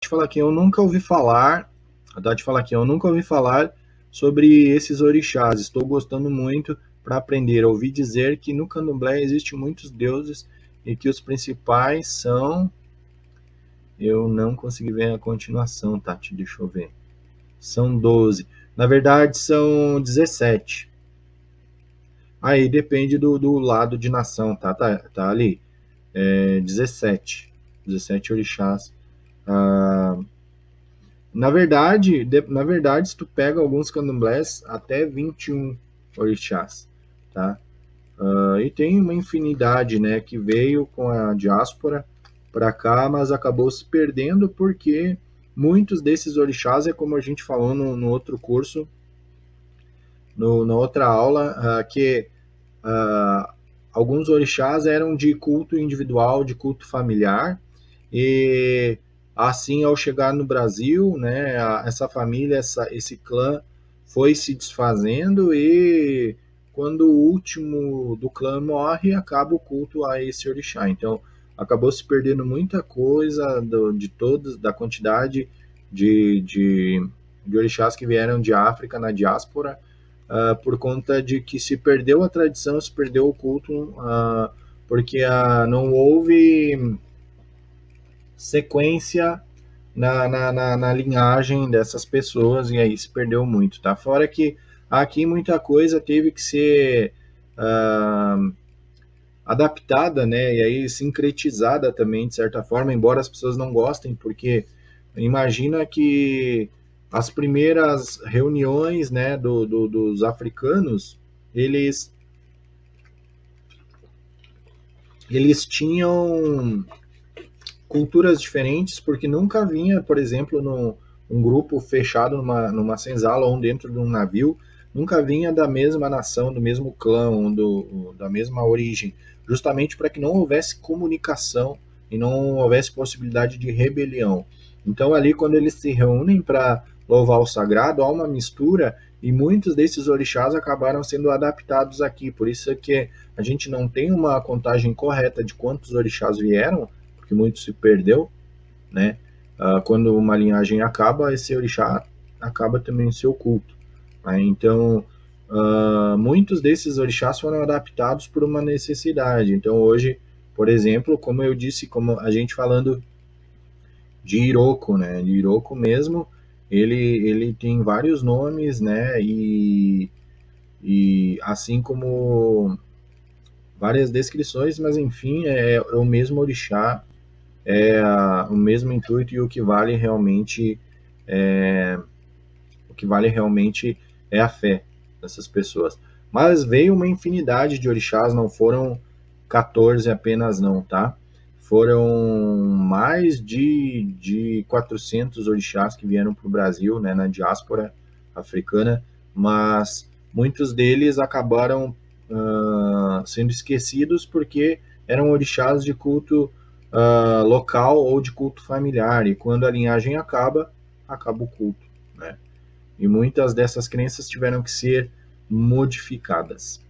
te falar que eu nunca ouvi falar, a Tati fala aqui, eu nunca ouvi falar sobre esses orixás. Estou gostando muito para aprender. Ouvi dizer que no Candomblé existem muitos deuses e que os principais são. Eu não consegui ver a continuação, Tati, deixa eu ver. São 12. Na verdade, são 17. Aí depende do lado de nação, tá ali. 17. 17 orixás. Ah, na verdade, se tu pega alguns candomblés, até 21 orixás, tá? E tem uma infinidade, né, que veio com a diáspora para cá, mas acabou se perdendo porque muitos desses orixás, é como a gente falou no outro curso, na outra aula, que ah, alguns orixás eram de culto individual, de culto familiar, e assim, ao chegar no Brasil, né, essa família, esse clã foi se desfazendo e quando o último do clã morre, acaba o culto a esse orixá. Então, acabou se perdendo muita coisa de todos, da quantidade de orixás que vieram de África na diáspora, por conta de que se perdeu a tradição, se perdeu o culto, porque não houve sequência na linhagem dessas pessoas e aí se perdeu muito, tá? Fora que aqui muita coisa teve que ser adaptada, né? E aí sincretizada também, de certa forma, embora as pessoas não gostem, porque imagina que as primeiras reuniões, né, dos africanos, eles, eles tinham culturas diferentes, porque nunca vinha, por exemplo, um grupo fechado numa senzala ou dentro de um navio, nunca vinha da mesma nação, do mesmo clã, da mesma origem, justamente para que não houvesse comunicação e não houvesse possibilidade de rebelião. Então, ali, quando eles se reúnem para louvar o sagrado, há uma mistura e muitos desses orixás acabaram sendo adaptados aqui. Por isso é que a gente não tem uma contagem correta de quantos orixás vieram, porque muito se perdeu, né? Quando uma linhagem acaba, esse orixá acaba também o seu culto. Né? Então, muitos desses orixás foram adaptados por uma necessidade. Então, hoje, por exemplo, como eu disse, como a gente falando de Iroko, né? De Iroko mesmo, ele tem vários nomes, né? E assim como várias descrições, mas enfim, é o mesmo orixá, o mesmo intuito e o que vale realmente é a fé dessas pessoas. Mas veio uma infinidade de orixás, não foram 14 apenas não, tá? Foram mais de 400 orixás que vieram para o Brasil, né, na diáspora africana, mas muitos deles acabaram sendo esquecidos porque eram orixás de culto local ou de culto familiar, e quando a linhagem acaba, acaba o culto, né? E muitas dessas crenças tiveram que ser modificadas.